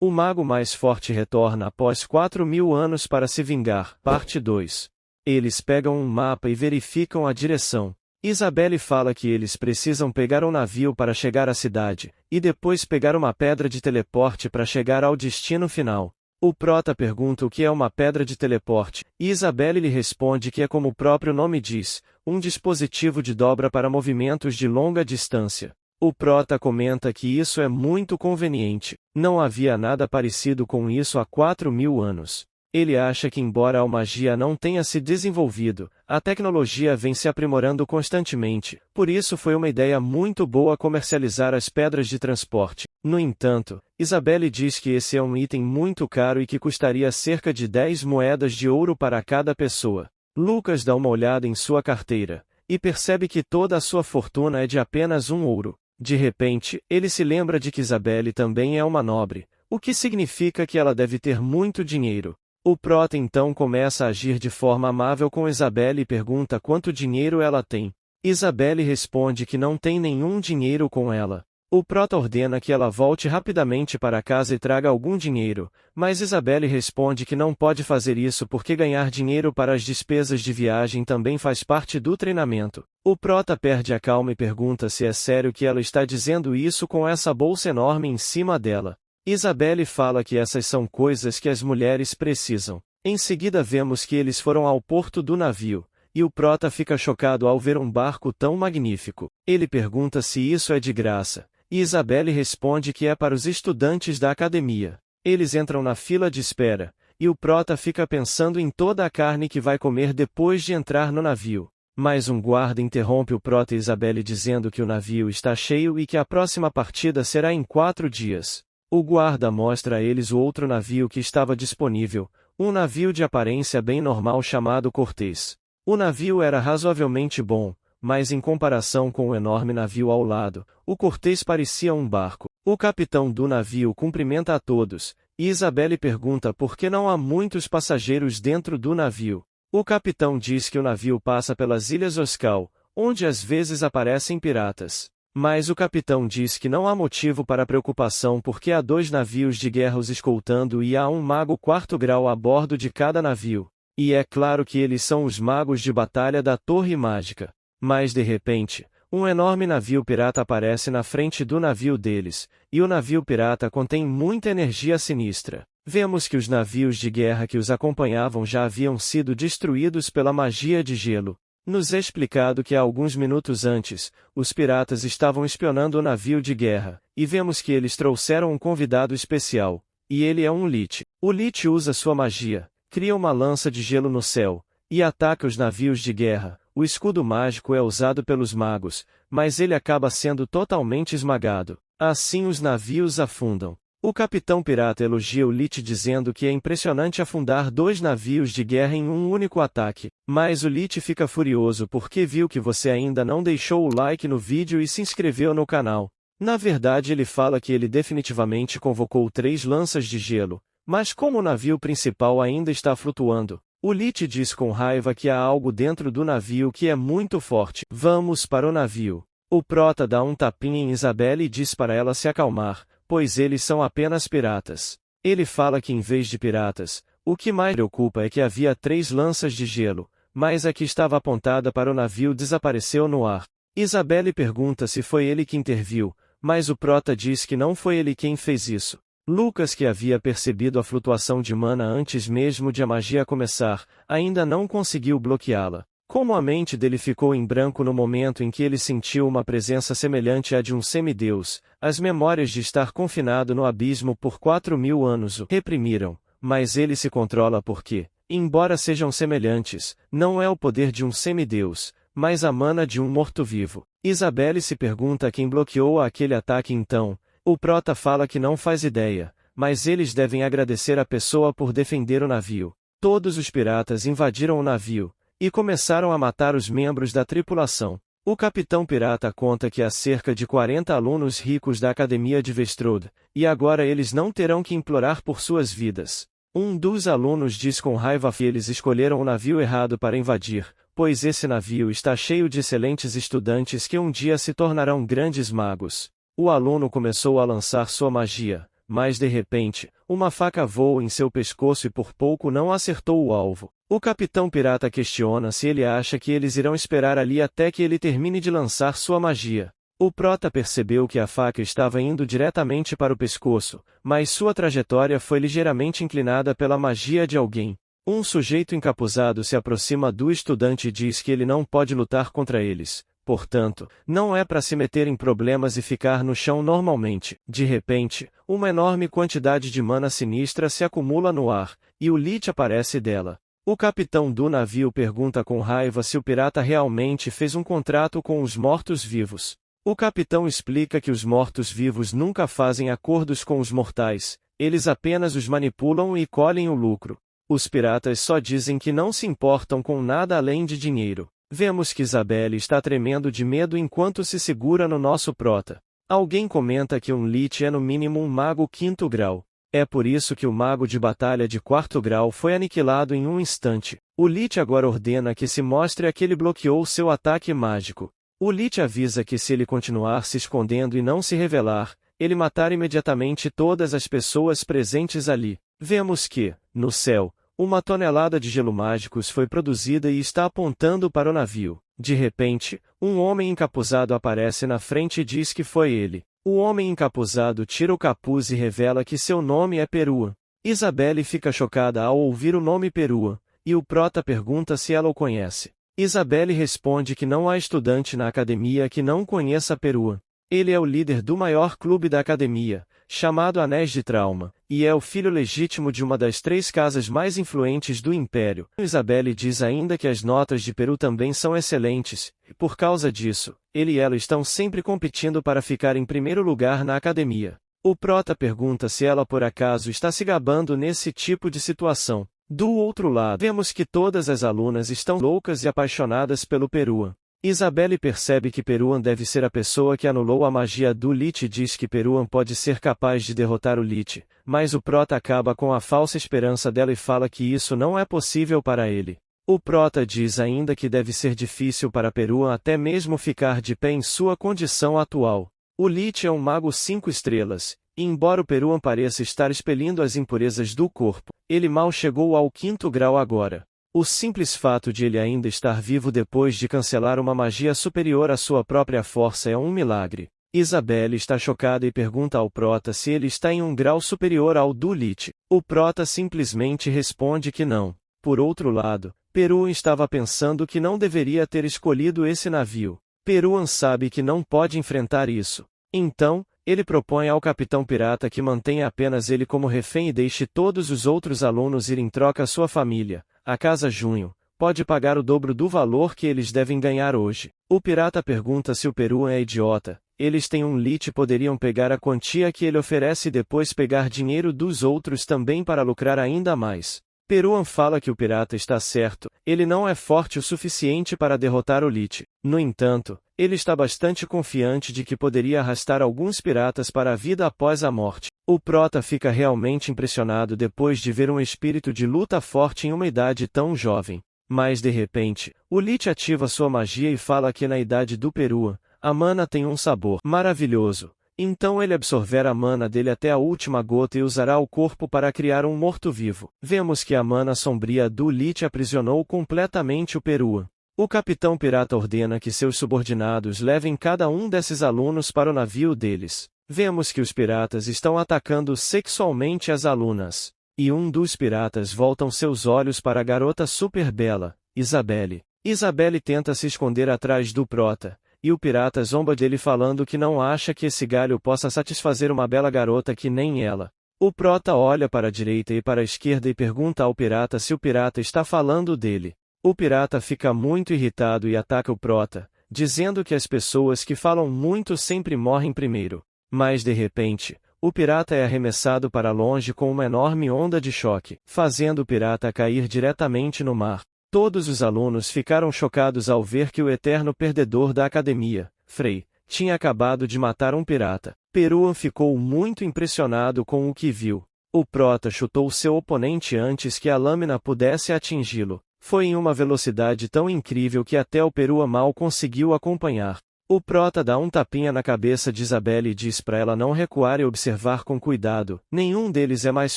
O mago mais forte retorna após 4.000 anos para se vingar. Parte 2. Eles pegam um mapa e verificam a direção. Isabelle fala que eles precisam pegar um navio para chegar à cidade, e depois pegar uma pedra de teleporte para chegar ao destino final. O prota pergunta o que é uma pedra de teleporte, e Isabelle lhe responde que é como o próprio nome diz, um dispositivo de dobra para movimentos de longa distância. O prota comenta que isso é muito conveniente, não havia nada parecido com isso há 4.000 anos. Ele acha que embora a magia não tenha se desenvolvido, a tecnologia vem se aprimorando constantemente, por isso foi uma ideia muito boa comercializar as pedras de transporte. No entanto, Isabelle diz que esse é um item muito caro e que custaria cerca de 10 moedas de ouro para cada pessoa. Lucas dá uma olhada em sua carteira, e percebe que toda a sua fortuna é de apenas 1 ouro. De repente, ele se lembra de que Isabelle também é uma nobre, o que significa que ela deve ter muito dinheiro. O prota então começa a agir de forma amável com Isabelle e pergunta quanto dinheiro ela tem. Isabelle responde que não tem nenhum dinheiro com ela. O prota ordena que ela volte rapidamente para casa e traga algum dinheiro, mas Isabelle responde que não pode fazer isso porque ganhar dinheiro para as despesas de viagem também faz parte do treinamento. O prota perde a calma e pergunta se é sério que ela está dizendo isso com essa bolsa enorme em cima dela. Isabelle fala que essas são coisas que as mulheres precisam. Em seguida vemos que eles foram ao porto do navio, e o prota fica chocado ao ver um barco tão magnífico. Ele pergunta se isso é de graça, e Isabelle responde que é para os estudantes da academia. Eles entram na fila de espera, e o prota fica pensando em toda a carne que vai comer depois de entrar no navio. Mas um guarda interrompe o prota e Isabelle dizendo que o navio está cheio e que a próxima partida será em 4 dias. O guarda mostra a eles o outro navio que estava disponível, um navio de aparência bem normal chamado Cortês. O navio era razoavelmente bom, mas em comparação com o enorme navio ao lado, o Cortês parecia um barco. O capitão do navio cumprimenta a todos, e Isabelle pergunta por que não há muitos passageiros dentro do navio. O capitão diz que o navio passa pelas Ilhas Oscal, onde às vezes aparecem piratas. Mas o capitão diz que não há motivo para preocupação porque há 2 navios de guerra os escoltando e há um mago 4º grau a bordo de cada navio. E é claro que eles são os magos de batalha da Torre Mágica. Mas de repente, um enorme navio pirata aparece na frente do navio deles, e o navio pirata contém muita energia sinistra. Vemos que os navios de guerra que os acompanhavam já haviam sido destruídos pela magia de gelo. Nos é explicado que há alguns minutos antes, os piratas estavam espionando o navio de guerra, e vemos que eles trouxeram um convidado especial, e ele é um Lich. O Lich usa sua magia, cria uma lança de gelo no céu, e ataca os navios de guerra. O escudo mágico é usado pelos magos, mas ele acaba sendo totalmente esmagado. Assim os navios afundam. O capitão pirata elogia o Lich dizendo que é impressionante afundar 2 navios de guerra em um único ataque, mas o Lich fica furioso porque viu que você ainda não deixou o like no vídeo e se inscreveu no canal. Na verdade ele fala que ele definitivamente convocou 3 lanças de gelo, mas como o navio principal ainda está flutuando, o Lich diz com raiva que há algo dentro do navio que é muito forte. Vamos para o navio. O prota dá um tapinha em Isabelle e diz para ela se acalmar, pois eles são apenas piratas. Ele fala que em vez de piratas, o que mais preocupa é que havia 3 lanças de gelo, mas a que estava apontada para o navio desapareceu no ar. Isabelle pergunta se foi ele que interviu, mas o prota diz que não foi ele quem fez isso. Lucas, que havia percebido a flutuação de mana antes mesmo de a magia começar, ainda não conseguiu bloqueá-la. Como a mente dele ficou em branco no momento em que ele sentiu uma presença semelhante à de um semideus, as memórias de estar confinado no abismo por 4.000 anos o reprimiram, mas ele se controla porque, embora sejam semelhantes, não é o poder de um semideus, mas a mana de um morto-vivo. Isabelle se pergunta quem bloqueou aquele ataque então. O prota fala que não faz ideia, mas eles devem agradecer a pessoa por defender o navio. Todos os piratas invadiram o navio, e começaram a matar os membros da tripulação. O capitão pirata conta que há cerca de 40 alunos ricos da Academia de Vestrud, e agora eles não terão que implorar por suas vidas. Um dos alunos diz com raiva que eles escolheram o navio errado para invadir, pois esse navio está cheio de excelentes estudantes que um dia se tornarão grandes magos. O aluno começou a lançar sua magia, mas de repente, uma faca voa em seu pescoço e por pouco não acertou o alvo. O capitão pirata questiona se ele acha que eles irão esperar ali até que ele termine de lançar sua magia. O prota percebeu que a faca estava indo diretamente para o pescoço, mas sua trajetória foi ligeiramente inclinada pela magia de alguém. Um sujeito encapuzado se aproxima do estudante e diz que ele não pode lutar contra eles. Portanto, não é para se meter em problemas e ficar no chão normalmente. De repente, uma enorme quantidade de mana sinistra se acumula no ar, e o Lich aparece dela. O capitão do navio pergunta com raiva se o pirata realmente fez um contrato com os mortos-vivos. O capitão explica que os mortos-vivos nunca fazem acordos com os mortais, eles apenas os manipulam e colhem o lucro. Os piratas só dizem que não se importam com nada além de dinheiro. Vemos que Isabelle está tremendo de medo enquanto se segura no nosso prota. Alguém comenta que um Lich é no mínimo um mago 5º grau. É por isso que o mago de batalha de 4º grau foi aniquilado em um instante. O Lich agora ordena que se mostre a que ele bloqueou seu ataque mágico. O Lich avisa que se ele continuar se escondendo e não se revelar, ele matará imediatamente todas as pessoas presentes ali. Vemos que, no céu, uma tonelada de gelo mágicos foi produzida e está apontando para o navio. De repente, um homem encapuzado aparece na frente e diz que foi ele. O homem encapuzado tira o capuz e revela que seu nome é Perua. Isabelle fica chocada ao ouvir o nome Perua, e o prota pergunta se ela o conhece. Isabelle responde que não há estudante na academia que não conheça Perua. Ele é o líder do maior clube da academia, chamado Anéis de Trauma, e é o filho legítimo de uma das 3 casas mais influentes do Império. Isabelle diz ainda que as notas de Peru também são excelentes, e por causa disso, ele e ela estão sempre competindo para ficar em primeiro lugar na academia. O prota pergunta se ela por acaso está se gabando nesse tipo de situação. Do outro lado, vemos que todas as alunas estão loucas e apaixonadas pelo Perua. Isabelle percebe que Peruan deve ser a pessoa que anulou a magia do Lich e diz que Peruan pode ser capaz de derrotar o Lich, mas o prota acaba com a falsa esperança dela e fala que isso não é possível para ele. O prota diz ainda que deve ser difícil para Peruan até mesmo ficar de pé em sua condição atual. O Lich é um mago 5 estrelas, e embora o Peruan pareça estar expelindo as impurezas do corpo, ele mal chegou ao 5º grau agora. O simples fato de ele ainda estar vivo depois de cancelar uma magia superior à sua própria força é um milagre. Isabelle está chocada e pergunta ao prota se ele está em um grau superior ao do Lich. O prota simplesmente responde que não. Por outro lado, Peruan estava pensando que não deveria ter escolhido esse navio. Peruan sabe que não pode enfrentar isso. Então, ele propõe ao capitão pirata que mantenha apenas ele como refém e deixe todos os outros alunos ir em troca à sua família. A Casa Junho pode pagar o dobro do valor que eles devem ganhar hoje. O pirata pergunta se o Peruan é idiota. Eles têm um Lich e poderiam pegar a quantia que ele oferece e depois pegar dinheiro dos outros também para lucrar ainda mais. Peruan fala que o pirata está certo, ele não é forte o suficiente para derrotar o Lich. No entanto, ele está bastante confiante de que poderia arrastar alguns piratas para a vida após a morte. O prota fica realmente impressionado depois de ver um espírito de luta forte em uma idade tão jovem. Mas de repente, o Lich ativa sua magia e fala que na idade do Peruan, a mana tem um sabor maravilhoso. Então ele absorverá a mana dele até a última gota e usará o corpo para criar um morto-vivo. Vemos que a mana sombria do Lich aprisionou completamente o Peruan. O capitão pirata ordena que seus subordinados levem cada um desses alunos para o navio deles. Vemos que os piratas estão atacando sexualmente as alunas. E um dos piratas voltam seus olhos para a garota super bela, Isabelle. Isabelle tenta se esconder atrás do prota, e o pirata zomba dele falando que não acha que esse galho possa satisfazer uma bela garota que nem ela. O prota olha para a direita e para a esquerda e pergunta ao pirata se o pirata está falando dele. O pirata fica muito irritado e ataca o prota, dizendo que as pessoas que falam muito sempre morrem primeiro. Mas de repente, o pirata é arremessado para longe com uma enorme onda de choque, fazendo o pirata cair diretamente no mar. Todos os alunos ficaram chocados ao ver que o eterno perdedor da academia, Frey, tinha acabado de matar um pirata. Peruan ficou muito impressionado com o que viu. O prota chutou seu oponente antes que a lâmina pudesse atingi-lo. Foi em uma velocidade tão incrível que até o Peruan mal conseguiu acompanhar. O prota dá um tapinha na cabeça de Isabelle e diz para ela não recuar e observar com cuidado. Nenhum deles é mais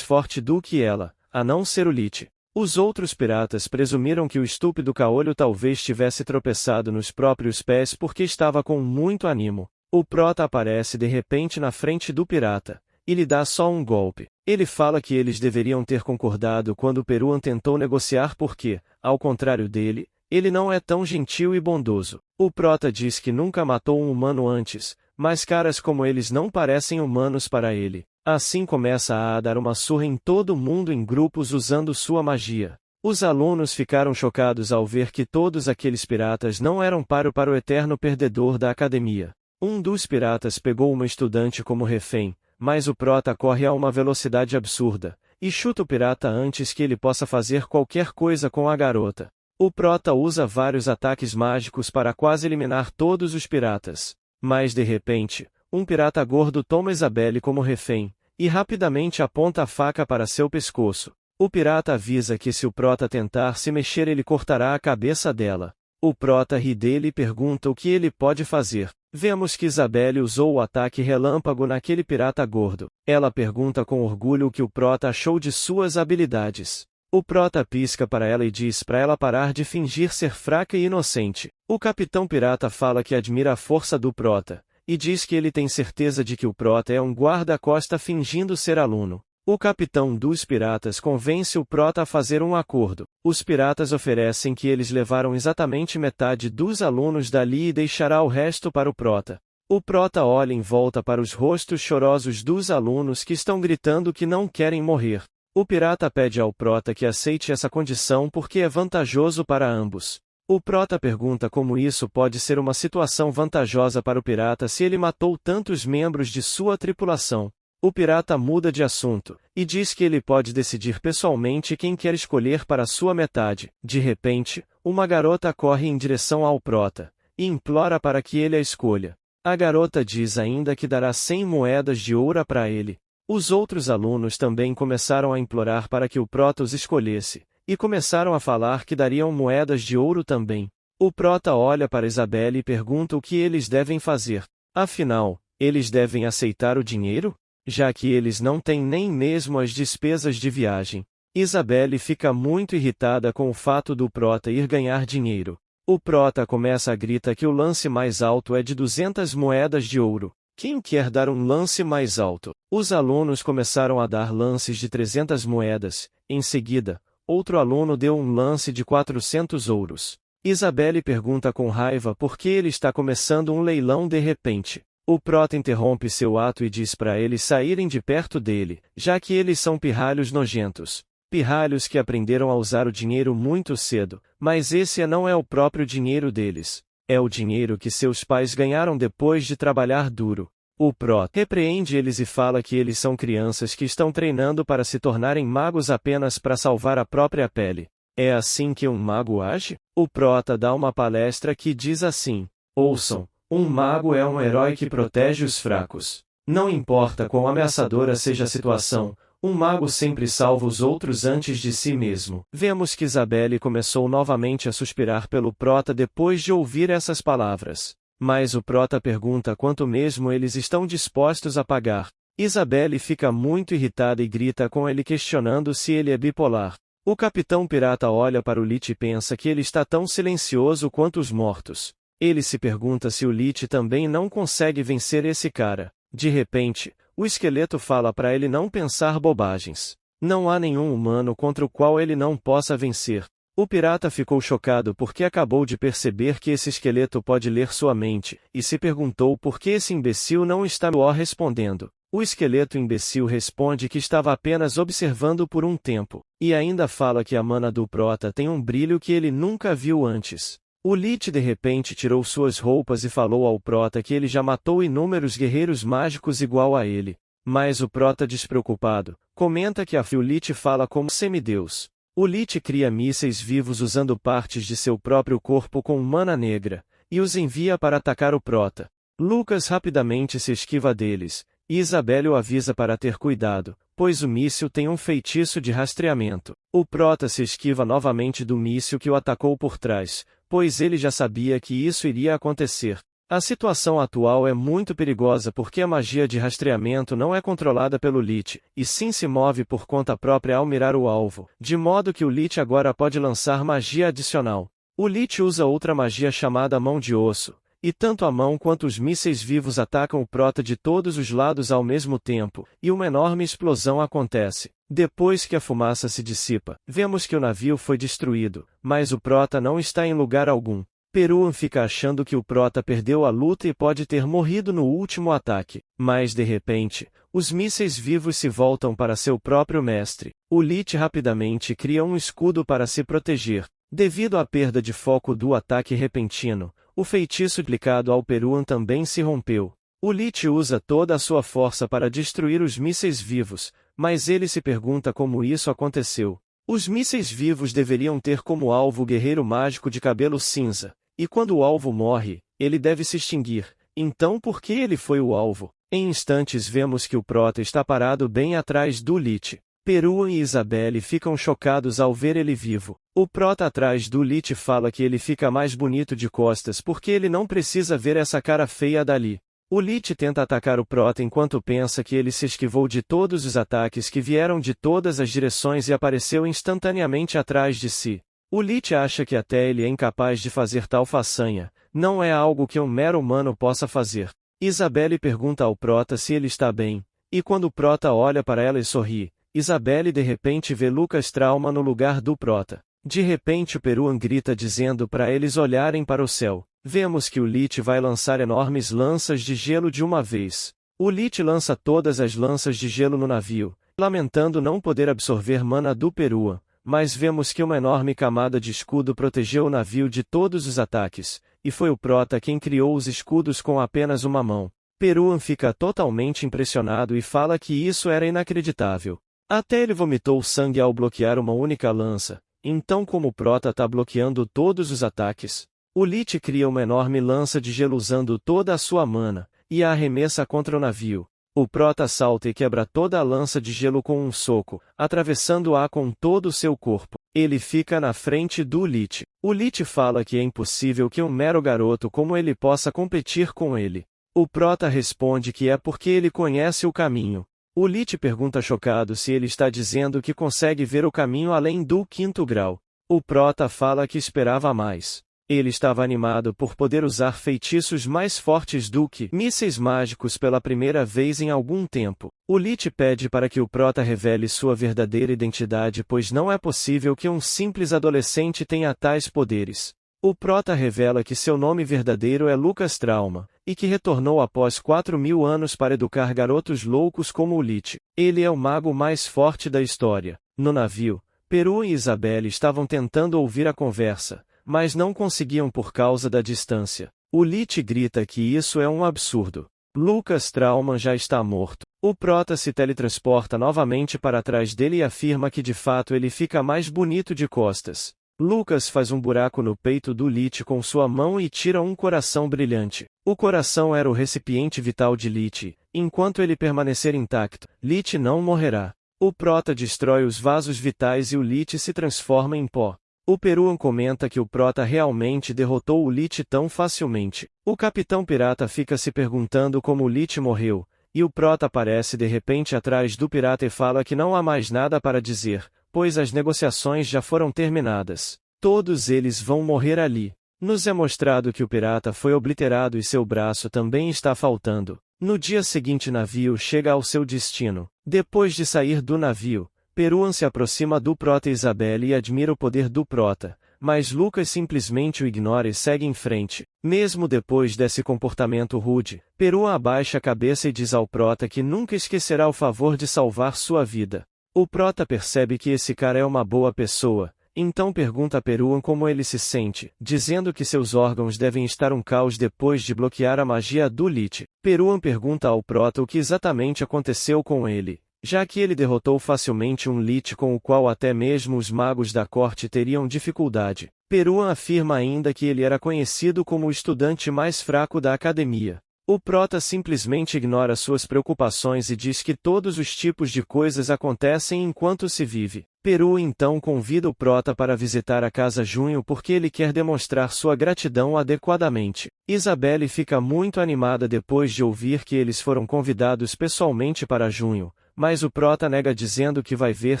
forte do que ela, a não ser o Lit. Os outros piratas presumiram que o estúpido caolho talvez tivesse tropeçado nos próprios pés porque estava com muito ânimo. O prota aparece de repente na frente do pirata, e lhe dá só um golpe. Ele fala que eles deveriam ter concordado quando Peruan tentou negociar porque, ao contrário dele, ele não é tão gentil e bondoso. O prota diz que nunca matou um humano antes, mas caras como eles não parecem humanos para ele. Assim começa a dar uma surra em todo mundo em grupos usando sua magia. Os alunos ficaram chocados ao ver que todos aqueles piratas não eram páreo para o eterno perdedor da academia. Um dos piratas pegou uma estudante como refém, mas o prota corre a uma velocidade absurda, e chuta o pirata antes que ele possa fazer qualquer coisa com a garota. O prota usa vários ataques mágicos para quase eliminar todos os piratas. Mas de repente, um pirata gordo toma Isabelle como refém, e rapidamente aponta a faca para seu pescoço. O pirata avisa que se o prota tentar se mexer ele cortará a cabeça dela. O prota ri dele e pergunta o que ele pode fazer. Vemos que Isabelle usou o ataque relâmpago naquele pirata gordo. Ela pergunta com orgulho o que o prota achou de suas habilidades. O prota pisca para ela e diz para ela parar de fingir ser fraca e inocente. O capitão pirata fala que admira a força do prota, e diz que ele tem certeza de que o prota é um guarda-costa fingindo ser aluno. O capitão dos piratas convence o prota a fazer um acordo. Os piratas oferecem que eles levaram exatamente metade dos alunos dali e deixará o resto para o prota. O prota olha em volta para os rostos chorosos dos alunos que estão gritando que não querem morrer. O pirata pede ao prota que aceite essa condição porque é vantajoso para ambos. O prota pergunta como isso pode ser uma situação vantajosa para o pirata se ele matou tantos membros de sua tripulação. O pirata muda de assunto, e diz que ele pode decidir pessoalmente quem quer escolher para sua metade. De repente, uma garota corre em direção ao prota, e implora para que ele a escolha. A garota diz ainda que dará 100 moedas de ouro para ele. Os outros alunos também começaram a implorar para que o prota os escolhesse, e começaram a falar que dariam moedas de ouro também. O prota olha para Isabelle e pergunta o que eles devem fazer. Afinal, eles devem aceitar o dinheiro? Já que eles não têm nem mesmo as despesas de viagem. Isabelle fica muito irritada com o fato do prota ir ganhar dinheiro. O prota começa a gritar que o lance mais alto é de 200 moedas de ouro. Quem quer dar um lance mais alto? Os alunos começaram a dar lances de 300 moedas. Em seguida, outro aluno deu um lance de 400 ouros. Isabelle pergunta com raiva por que ele está começando um leilão de repente. O prota interrompe seu ato e diz para eles saírem de perto dele, já que eles são pirralhos nojentos. Pirralhos que aprenderam a usar o dinheiro muito cedo, mas esse não é o próprio dinheiro deles. É o dinheiro que seus pais ganharam depois de trabalhar duro. O prota repreende eles e fala que eles são crianças que estão treinando para se tornarem magos apenas para salvar a própria pele. É assim que um mago age? O prota dá uma palestra que diz assim: ouçam, um mago é um herói que protege os fracos. Não importa quão ameaçadora seja a situação, um mago sempre salva os outros antes de si mesmo. Vemos que Isabelle começou novamente a suspirar pelo prota depois de ouvir essas palavras. Mas o prota pergunta quanto mesmo eles estão dispostos a pagar. Isabelle fica muito irritada e grita com ele questionando se ele é bipolar. O capitão pirata olha para o Lit e pensa que ele está tão silencioso quanto os mortos. Ele se pergunta se o Lit também não consegue vencer esse cara. De repente, o esqueleto fala para ele não pensar bobagens. Não há nenhum humano contra o qual ele não possa vencer. O pirata ficou chocado porque acabou de perceber que esse esqueleto pode ler sua mente, e se perguntou por que esse imbecil não está respondendo. O esqueleto imbecil responde que estava apenas observando por um tempo, e ainda fala que a mana do prota tem um brilho que ele nunca viu antes. O Lit de repente tirou suas roupas e falou ao prota que ele já matou inúmeros guerreiros mágicos igual a ele. Mas o prota despreocupado, comenta que o Lit fala como semideus. O Lit cria mísseis vivos usando partes de seu próprio corpo com mana negra, e os envia para atacar o prota. Lucas rapidamente se esquiva deles, e Isabelle o avisa para ter cuidado, pois o míssil tem um feitiço de rastreamento. O prota se esquiva novamente do míssil que o atacou por trás, pois ele já sabia que isso iria acontecer. A situação atual é muito perigosa porque a magia de rastreamento não é controlada pelo Lich, e sim se move por conta própria ao mirar o alvo, de modo que o Lich agora pode lançar magia adicional. O Lich usa outra magia chamada Mão de Osso, e tanto a mão quanto os mísseis vivos atacam o Prota de todos os lados ao mesmo tempo, e uma enorme explosão acontece. Depois que a fumaça se dissipa, vemos que o navio foi destruído, mas o Prota não está em lugar algum. Peruan fica achando que o Prota perdeu a luta e pode ter morrido no último ataque, mas de repente, os mísseis vivos se voltam para seu próprio mestre. O Lich rapidamente cria um escudo para se proteger. Devido à perda de foco do ataque repentino, o feitiço aplicado ao Peruan também se rompeu. O Lich usa toda a sua força para destruir os mísseis vivos, mas ele se pergunta como isso aconteceu. Os mísseis vivos deveriam ter como alvo o guerreiro mágico de cabelo cinza. E quando o alvo morre, ele deve se extinguir. Então por que ele foi o alvo? Em instantes vemos que o Prota está parado bem atrás do Lich. Peruan e Isabelle ficam chocados ao ver ele vivo. O Prota atrás do Lich fala que ele fica mais bonito de costas porque ele não precisa ver essa cara feia dali. O Lich tenta atacar o Prota enquanto pensa que ele se esquivou de todos os ataques que vieram de todas as direções e apareceu instantaneamente atrás de si. O Lich acha que até ele é incapaz de fazer tal façanha, não é algo que um mero humano possa fazer. Isabelle pergunta ao Prota se ele está bem, e quando o Prota olha para ela e sorri, Isabelle de repente vê Lucas Trauma no lugar do Prota. De repente o Peruan grita dizendo para eles olharem para o céu. Vemos que o Lich vai lançar enormes lanças de gelo de uma vez. O Lich lança todas as lanças de gelo no navio, lamentando não poder absorver mana do Peruan. Mas vemos que uma enorme camada de escudo protegeu o navio de todos os ataques, e foi o Prota quem criou os escudos com apenas uma mão. Peruan fica totalmente impressionado e fala que isso era inacreditável. Até ele vomitou sangue ao bloquear uma única lança, então como o Prota está bloqueando todos os ataques, o Lich cria uma enorme lança de gelo usando toda a sua mana, e a arremessa contra o navio. O Prota salta e quebra toda a lança de gelo com um soco, atravessando-a com todo o seu corpo. Ele fica na frente do Lich. O Lich fala que é impossível que um mero garoto como ele possa competir com ele. O Prota responde que é porque ele conhece o caminho. O Lich pergunta chocado se ele está dizendo que consegue ver o caminho além do 5º grau. O Prota fala que esperava mais. Ele estava animado por poder usar feitiços mais fortes do que mísseis mágicos pela primeira vez em algum tempo. O Lich pede para que o Prota revele sua verdadeira identidade pois não é possível que um simples adolescente tenha tais poderes. O Prota revela que seu nome verdadeiro é Lucas Trauma, e que retornou após 4.000 anos para educar garotos loucos como o Lich. Ele é o mago mais forte da história. No navio, Peruan e Isabelle estavam tentando ouvir a conversa, mas não conseguiam por causa da distância. O Lich grita que isso é um absurdo. Lucas Trauma já está morto. O Prota se teletransporta novamente para trás dele e afirma que de fato ele fica mais bonito de costas. Lucas faz um buraco no peito do Lich com sua mão e tira um coração brilhante. O coração era o recipiente vital de Lich. Enquanto ele permanecer intacto, Lich não morrerá. O Prota destrói os vasos vitais e o Lich se transforma em pó. O Peruan comenta que o Prota realmente derrotou o Lich tão facilmente. O Capitão Pirata fica se perguntando como o Lich morreu, e o Prota aparece de repente atrás do pirata e fala que não há mais nada para dizer, pois as negociações já foram terminadas. Todos eles vão morrer ali. Nos é mostrado que o pirata foi obliterado e seu braço também está faltando. No dia seguinte o navio chega ao seu destino. Depois de sair do navio, Peruan se aproxima do Prota e Isabelle e admira o poder do Prota, mas Lucas simplesmente o ignora e segue em frente. Mesmo depois desse comportamento rude, Peruan abaixa a cabeça e diz ao Prota que nunca esquecerá o favor de salvar sua vida. O Prota percebe que esse cara é uma boa pessoa, então pergunta a Peruan como ele se sente, dizendo que seus órgãos devem estar um caos depois de bloquear a magia do Lich. Peruan pergunta ao Prota o que exatamente aconteceu com ele, já que ele derrotou facilmente um Lich com o qual até mesmo os magos da corte teriam dificuldade. Peruan afirma ainda que ele era conhecido como o estudante mais fraco da academia. O Prota simplesmente ignora suas preocupações e diz que todos os tipos de coisas acontecem enquanto se vive. Peru então convida o prota para visitar a casa Junho porque ele quer demonstrar sua gratidão adequadamente. Isabelle fica muito animada depois de ouvir que eles foram convidados pessoalmente para Junho, mas o prota nega dizendo que vai ver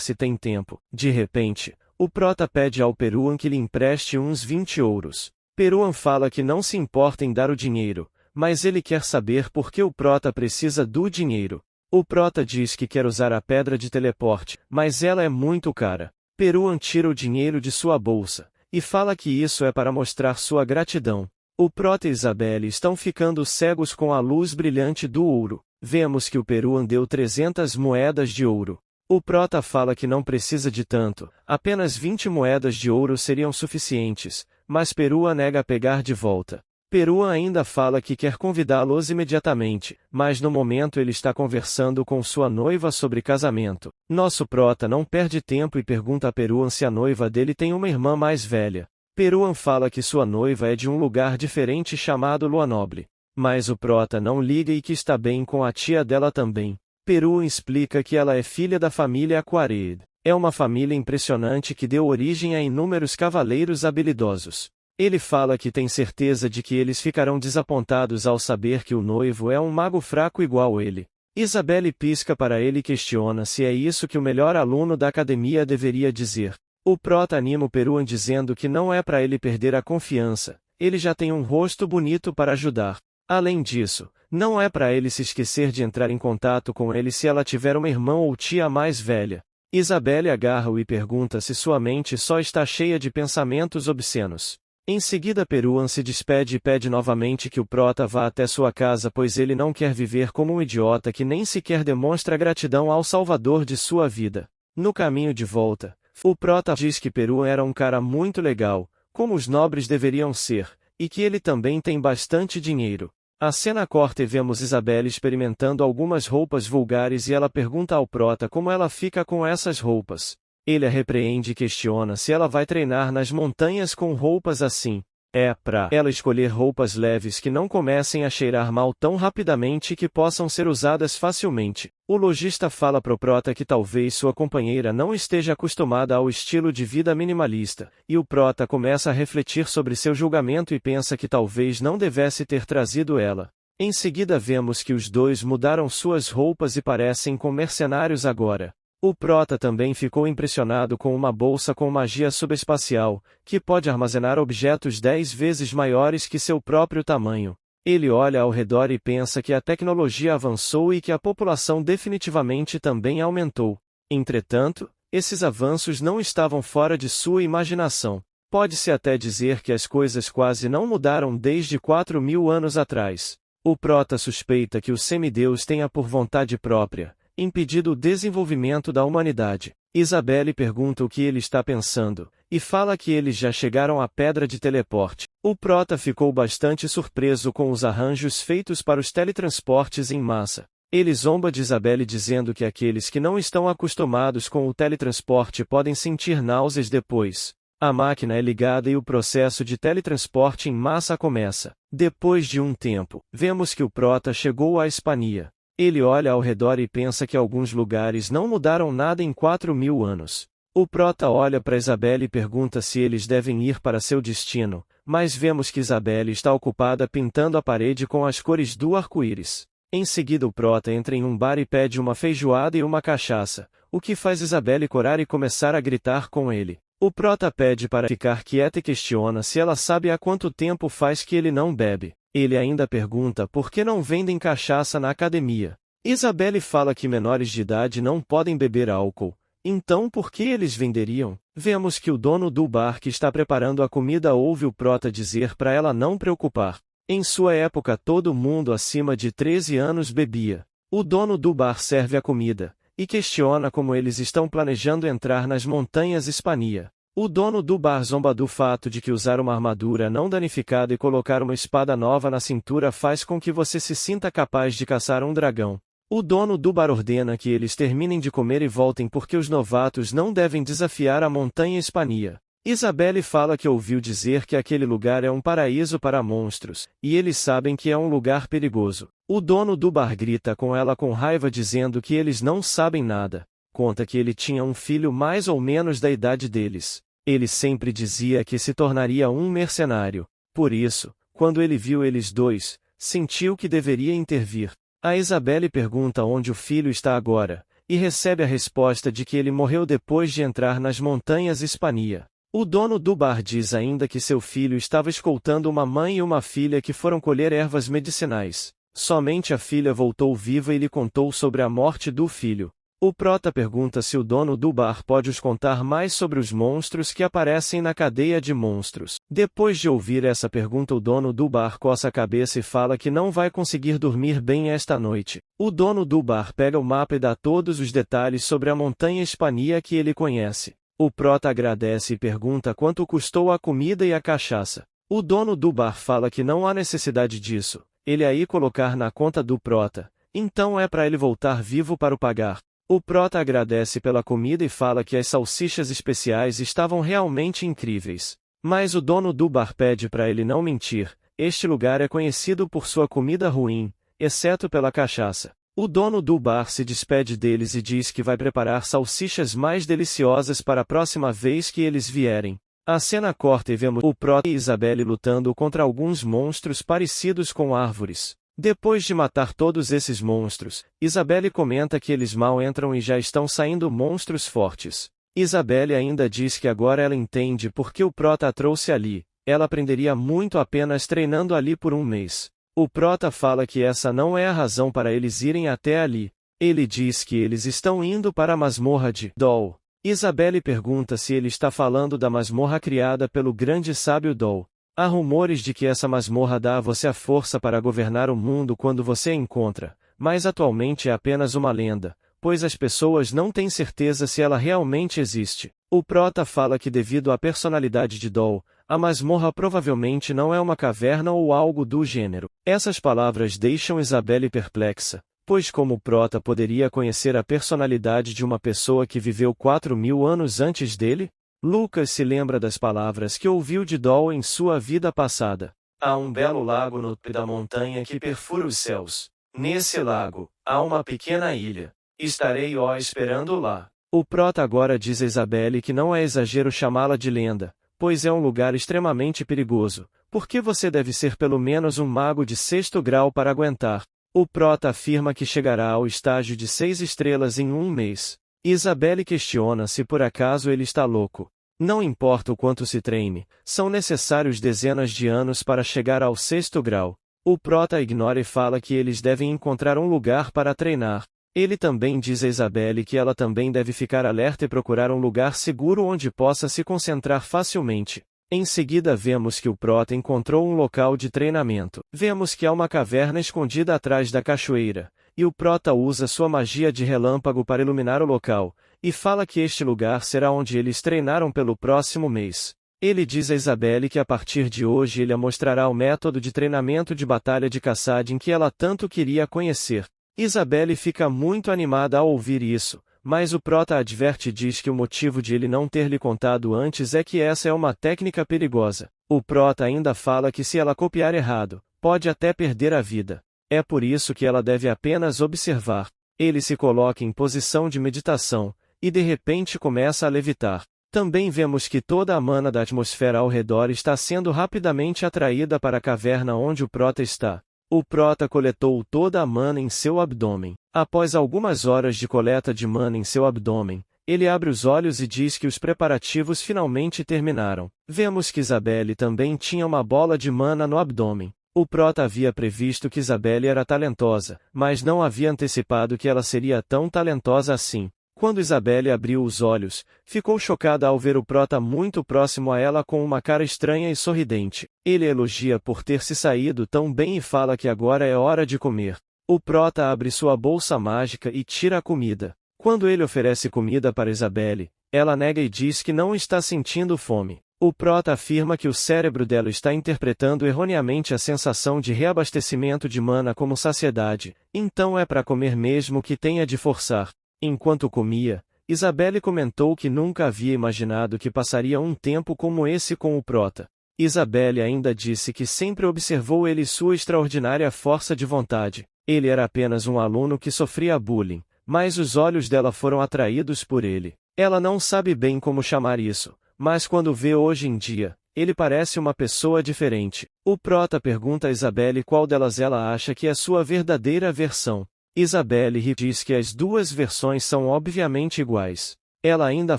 se tem tempo. De repente, o prota pede ao Peruan que lhe empreste uns 20 ouros. Peruan fala que não se importa em dar o dinheiro, mas ele quer saber por que o prota precisa do dinheiro. O prota diz que quer usar a pedra de teleporte, mas ela é muito cara. Peruan tira o dinheiro de sua bolsa, e fala que isso é para mostrar sua gratidão. O prota e Isabelle estão ficando cegos com a luz brilhante do ouro. Vemos que o Peruan deu 300 moedas de ouro. O prota fala que não precisa de tanto, apenas 20 moedas de ouro seriam suficientes, mas Peruan nega a pegar de volta. Peruan ainda fala que quer convidá-los imediatamente, mas no momento ele está conversando com sua noiva sobre casamento. Nosso prota não perde tempo e pergunta a Peruan se a noiva dele tem uma irmã mais velha. Peruan fala que sua noiva é de um lugar diferente chamado Luanoble. Mas o prota não liga e que está bem com a tia dela também. Peruan explica que ela é filha da família Aquared. É uma família impressionante que deu origem a inúmeros cavaleiros habilidosos. Ele fala que tem certeza de que eles ficarão desapontados ao saber que o noivo é um mago fraco igual ele. Isabelle pisca para ele e questiona se é isso que o melhor aluno da academia deveria dizer. O prota anima o Peruan dizendo que não é para ele perder a confiança, ele já tem um rosto bonito para ajudar. Além disso, não é para ele se esquecer de entrar em contato com ele se ela tiver uma irmã ou tia mais velha. Isabelle agarra-o e pergunta se sua mente só está cheia de pensamentos obscenos. Em seguida Peruan se despede e pede novamente que o prota vá até sua casa pois ele não quer viver como um idiota que nem sequer demonstra gratidão ao salvador de sua vida. No caminho de volta, o prota diz que Peruan era um cara muito legal, como os nobres deveriam ser, e que ele também tem bastante dinheiro. A cena corta e vemos Isabelle experimentando algumas roupas vulgares e ela pergunta ao prota como ela fica com essas roupas. Ele a repreende e questiona se ela vai treinar nas montanhas com roupas assim. É pra ela escolher roupas leves que não comecem a cheirar mal tão rapidamente e que possam ser usadas facilmente. O lojista fala pro prota que talvez sua companheira não esteja acostumada ao estilo de vida minimalista, e o prota começa a refletir sobre seu julgamento e pensa que talvez não devesse ter trazido ela. Em seguida vemos que os dois mudaram suas roupas e parecem com mercenários agora. O prota também ficou impressionado com uma bolsa com magia subespacial, que pode armazenar objetos 10 vezes maiores que seu próprio tamanho. Ele olha ao redor e pensa que a tecnologia avançou e que a população definitivamente também aumentou. Entretanto, esses avanços não estavam fora de sua imaginação. Pode-se até dizer que as coisas quase não mudaram desde 4.000 anos atrás. O prota suspeita que o semideus tenha por vontade própria impedido o desenvolvimento da humanidade. Isabelle pergunta o que ele está pensando, e fala que eles já chegaram à pedra de teleporte. O prota ficou bastante surpreso com os arranjos feitos para os teletransportes em massa. Ele zomba de Isabelle dizendo que aqueles que não estão acostumados com o teletransporte podem sentir náuseas depois. A máquina é ligada e o processo de teletransporte em massa começa. Depois de um tempo, vemos que o prota chegou à Hispania. Ele olha ao redor e pensa que alguns lugares não mudaram nada em 4.000 anos. O prota olha para Isabelle e pergunta se eles devem ir para seu destino, mas vemos que Isabelle está ocupada pintando a parede com as cores do arco-íris. Em seguida o prota entra em um bar e pede uma feijoada e uma cachaça, o que faz Isabelle corar e começar a gritar com ele. O prota pede para ficar quieta e questiona se ela sabe há quanto tempo faz que ele não bebe. Ele ainda pergunta por que não vendem cachaça na academia. Isabelle fala que menores de idade não podem beber álcool. Então por que eles venderiam? Vemos que o dono do bar que está preparando a comida ouve o prota dizer para ela não preocupar. Em sua época todo mundo acima de 13 anos bebia. O dono do bar serve a comida, e questiona como eles estão planejando entrar nas montanhas Hispania. O dono do bar zomba do fato de que usar uma armadura não danificada e colocar uma espada nova na cintura faz com que você se sinta capaz de caçar um dragão. O dono do bar ordena que eles terminem de comer e voltem porque os novatos não devem desafiar a montanha Hispania. Isabelle fala que ouviu dizer que aquele lugar é um paraíso para monstros, e eles sabem que é um lugar perigoso. O dono do bar grita com ela com raiva dizendo que eles não sabem nada. conta que ele tinha um filho mais ou menos da idade deles. Ele sempre dizia que se tornaria um mercenário. Por isso, quando ele viu eles dois, sentiu que deveria intervir. A Isabelle pergunta onde o filho está agora, e recebe a resposta de que ele morreu depois de entrar nas montanhas Hispania. O dono do bar diz ainda que seu filho estava escoltando uma mãe e uma filha que foram colher ervas medicinais. Somente a filha voltou viva e lhe contou sobre a morte do filho. O prota pergunta se o dono do bar pode os contar mais sobre os monstros que aparecem na cadeia de monstros. Depois de ouvir essa pergunta, o dono do bar coça a cabeça e fala que não vai conseguir dormir bem esta noite. O dono do bar pega o mapa e dá todos os detalhes sobre a montanha Hispania que ele conhece. O prota agradece e pergunta quanto custou a comida e a cachaça. O dono do bar fala que não há necessidade disso, ele aí colocar na conta do prota, então é para ele voltar vivo para o pagar. O prota agradece pela comida e fala que as salsichas especiais estavam realmente incríveis. Mas o dono do bar pede para ele não mentir, este lugar é conhecido por sua comida ruim, exceto pela cachaça. O dono do bar se despede deles e diz que vai preparar salsichas mais deliciosas para a próxima vez que eles vierem. A cena corta e vemos o prota e Isabelle lutando contra alguns monstros parecidos com árvores. Depois de matar todos esses monstros, Isabelle comenta que eles mal entram e já estão saindo monstros fortes. Isabelle ainda diz que agora ela entende por que o prota a trouxe ali, ela aprenderia muito apenas treinando ali por um mês. O prota fala que essa não é a razão para eles irem até ali. Ele diz que eles estão indo para a masmorra de Dol. Isabelle pergunta se ele está falando da masmorra criada pelo grande sábio Dol. Há rumores de que essa masmorra dá a você a força para governar o mundo quando você a encontra, mas atualmente é apenas uma lenda, pois as pessoas não têm certeza se ela realmente existe. O prota fala que devido à personalidade de Dol, a masmorra provavelmente não é uma caverna ou algo do gênero. Essas palavras deixam Isabelle perplexa, pois como o prota poderia conhecer a personalidade de uma pessoa que viveu 4.000 anos antes dele? Lucas se lembra das palavras que ouviu de Dol em sua vida passada. Há um belo lago no topo da montanha que perfura os céus. Nesse lago, há uma pequena ilha. Estarei esperando lá. O prota agora diz a Isabelle que não é exagero chamá-la de lenda, pois é um lugar extremamente perigoso, porque você deve ser pelo menos um mago de 6º grau para aguentar. O prota afirma que chegará ao estágio de 6 estrelas em um mês. Isabelle questiona se por acaso ele está louco. Não importa o quanto se treine, são necessários dezenas de anos para chegar ao 6º grau. O prota ignora e fala que eles devem encontrar um lugar para treinar. Ele também diz a Isabelle que ela também deve ficar alerta e procurar um lugar seguro onde possa se concentrar facilmente. Em seguida vemos que o prota encontrou um local de treinamento. Vemos que há uma caverna escondida atrás da cachoeira, e o prota usa sua magia de relâmpago para iluminar o local, e fala que este lugar será onde eles treinaram pelo próximo mês. Ele diz a Isabelle que a partir de hoje ele a mostrará o método de treinamento de batalha de Kassadin que ela tanto queria conhecer. Isabelle fica muito animada ao ouvir isso, mas o prota adverte e diz que o motivo de ele não ter lhe contado antes é que essa é uma técnica perigosa. O prota ainda fala que se ela copiar errado, pode até perder a vida. É por isso que ela deve apenas observar. Ele se coloca em posição de meditação, e de repente começa a levitar. Também vemos que toda a mana da atmosfera ao redor está sendo rapidamente atraída para a caverna onde o prota está. O prota coletou toda a mana em seu abdômen. Após algumas horas de coleta de mana em seu abdômen, ele abre os olhos e diz que os preparativos finalmente terminaram. Vemos que Isabelle também tinha uma bola de mana no abdômen. O prota havia previsto que Isabelle era talentosa, mas não havia antecipado que ela seria tão talentosa assim. Quando Isabelle abriu os olhos, ficou chocada ao ver o prota muito próximo a ela com uma cara estranha e sorridente. Ele a elogia por ter se saído tão bem e fala que agora é hora de comer. O prota abre sua bolsa mágica e tira a comida. Quando ele oferece comida para Isabelle, ela nega e diz que não está sentindo fome. O prota afirma que o cérebro dela está interpretando erroneamente a sensação de reabastecimento de mana como saciedade, então é para comer mesmo que tenha de forçar. Enquanto comia, Isabelle comentou que nunca havia imaginado que passaria um tempo como esse com o prota. Isabelle ainda disse que sempre observou ele e sua extraordinária força de vontade. Ele era apenas um aluno que sofria bullying, mas os olhos dela foram atraídos por ele. Ela não sabe bem como chamar isso, mas quando vê hoje em dia, ele parece uma pessoa diferente. O prota pergunta a Isabelle qual delas ela acha que é sua verdadeira versão. Isabelle ri e diz que as duas versões são obviamente iguais. Ela ainda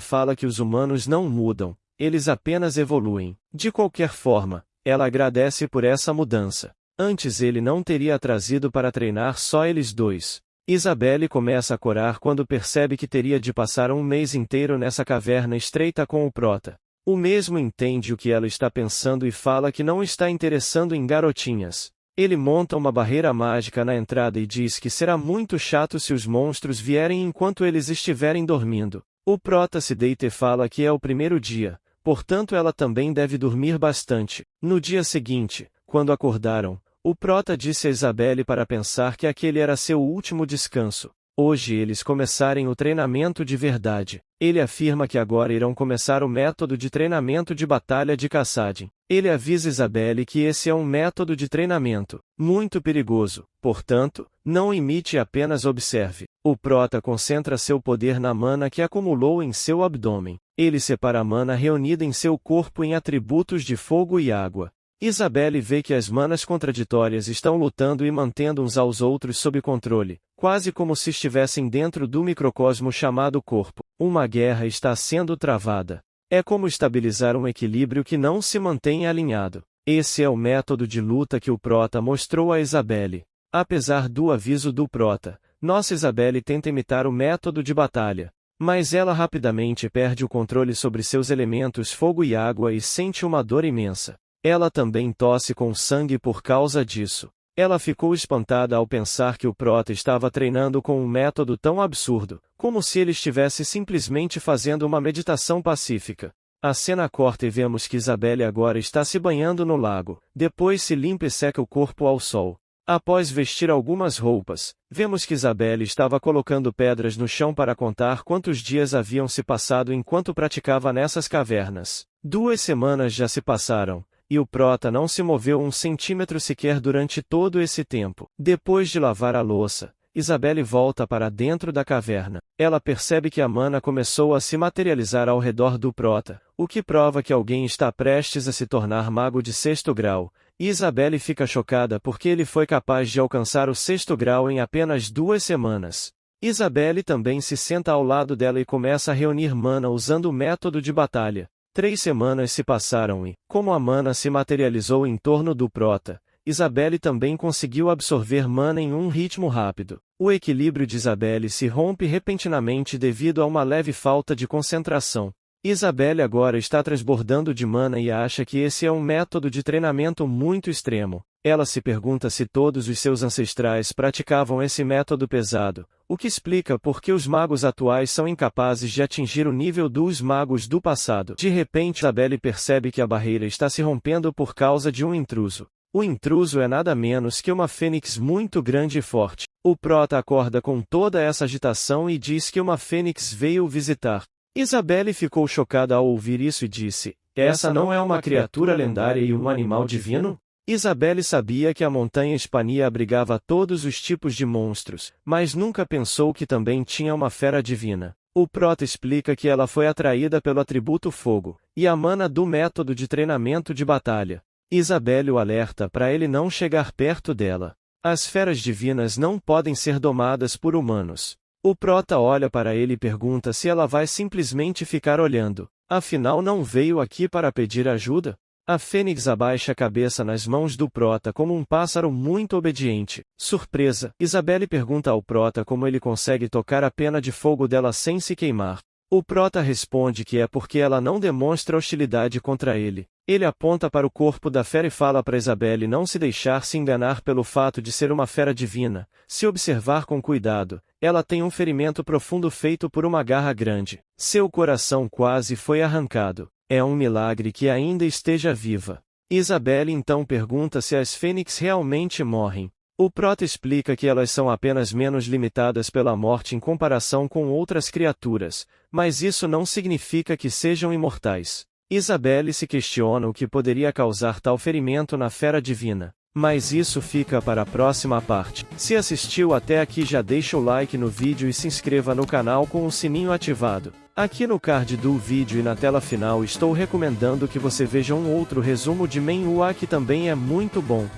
fala que os humanos não mudam, eles apenas evoluem. De qualquer forma, ela agradece por essa mudança. Antes ele não teria trazido para treinar só eles dois. Isabelle começa a corar quando percebe que teria de passar um mês inteiro nessa caverna estreita com o prota. O mesmo entende o que ela está pensando e fala que não está interessando em garotinhas. Ele monta uma barreira mágica na entrada e diz que será muito chato se os monstros vierem enquanto eles estiverem dormindo. O prota se deita e fala que é o primeiro dia, portanto ela também deve dormir bastante. No dia seguinte, quando acordaram, o prota disse a Isabelle para pensar que aquele era seu último descanso. Hoje eles começarem o treinamento de verdade. Ele afirma que agora irão começar o método de treinamento de batalha de Kassadin. Ele avisa Isabelle que esse é um método de treinamento muito perigoso, portanto, não imite e apenas observe. O prota concentra seu poder na mana que acumulou em seu abdômen. Ele separa a mana reunida em seu corpo em atributos de fogo e água. Isabelle vê que as manas contraditórias estão lutando e mantendo uns aos outros sob controle, quase como se estivessem dentro do microcosmo chamado corpo. Uma guerra está sendo travada. É como estabilizar um equilíbrio que não se mantém alinhado. Esse é o método de luta que o prota mostrou a Isabelle. Apesar do aviso do prota, nossa Isabelle tenta imitar o método de batalha. Mas ela rapidamente perde o controle sobre seus elementos fogo e água e sente uma dor imensa. Ela também tosse com sangue por causa disso. Ela ficou espantada ao pensar que o prota estava treinando com um método tão absurdo, como se ele estivesse simplesmente fazendo uma meditação pacífica. A cena corta e vemos que Isabelle agora está se banhando no lago, depois se limpa e seca o corpo ao sol. Após vestir algumas roupas, vemos que Isabelle estava colocando pedras no chão para contar quantos dias haviam se passado enquanto praticava nessas cavernas. 2 semanas já se passaram, e o prota não se moveu 1 centímetro sequer durante todo esse tempo. Depois de lavar a louça, Isabelle volta para dentro da caverna. Ela percebe que a mana começou a se materializar ao redor do prota, o que prova que alguém está prestes a se tornar mago de 6º grau, e Isabelle fica chocada porque ele foi capaz de alcançar o 6º grau em apenas 2 semanas. Isabelle também se senta ao lado dela e começa a reunir mana usando o método de batalha. 3 semanas se passaram e, como a mana se materializou em torno do prota, Isabelle também conseguiu absorver mana em um ritmo rápido. O equilíbrio de Isabelle se rompe repentinamente devido a uma leve falta de concentração. Isabelle agora está transbordando de mana e acha que esse é um método de treinamento muito extremo. Ela se pergunta se todos os seus ancestrais praticavam esse método pesado, o que explica por que os magos atuais são incapazes de atingir o nível dos magos do passado. De repente, Isabelle percebe que a barreira está se rompendo por causa de um intruso. O intruso é nada menos que uma fênix muito grande e forte. O prota acorda com toda essa agitação e diz que uma fênix veio o visitar. Isabelle ficou chocada ao ouvir isso e disse: "Essa não é uma criatura lendária e um animal divino?" Isabelle sabia que a montanha Espania abrigava todos os tipos de monstros, mas nunca pensou que também tinha uma fera divina. O prota explica que ela foi atraída pelo atributo fogo, e a mana do método de treinamento de batalha. Isabelle o alerta para ele não chegar perto dela. As feras divinas não podem ser domadas por humanos. O prota olha para ele e pergunta se ela vai simplesmente ficar olhando. Afinal, não veio aqui para pedir ajuda? A fênix abaixa a cabeça nas mãos do prota como um pássaro muito obediente. Surpresa, Isabelle pergunta ao prota como ele consegue tocar a pena de fogo dela sem se queimar. O prota responde que é porque ela não demonstra hostilidade contra ele. Ele aponta para o corpo da fera e fala para Isabelle não se deixar se enganar pelo fato de ser uma fera divina. Se observar com cuidado, ela tem um ferimento profundo feito por uma garra grande. Seu coração quase foi arrancado. É um milagre que ainda esteja viva. Isabelle então pergunta se as fênix realmente morrem. O prota explica que elas são apenas menos limitadas pela morte em comparação com outras criaturas, mas isso não significa que sejam imortais. Isabelle se questiona o que poderia causar tal ferimento na fera divina. Mas isso fica para a próxima parte. Se assistiu até aqui, já deixa o like no vídeo e se inscreva no canal com o sininho ativado. Aqui no card do vídeo e na tela final estou recomendando que você veja um outro resumo de Manhwa que também é muito bom.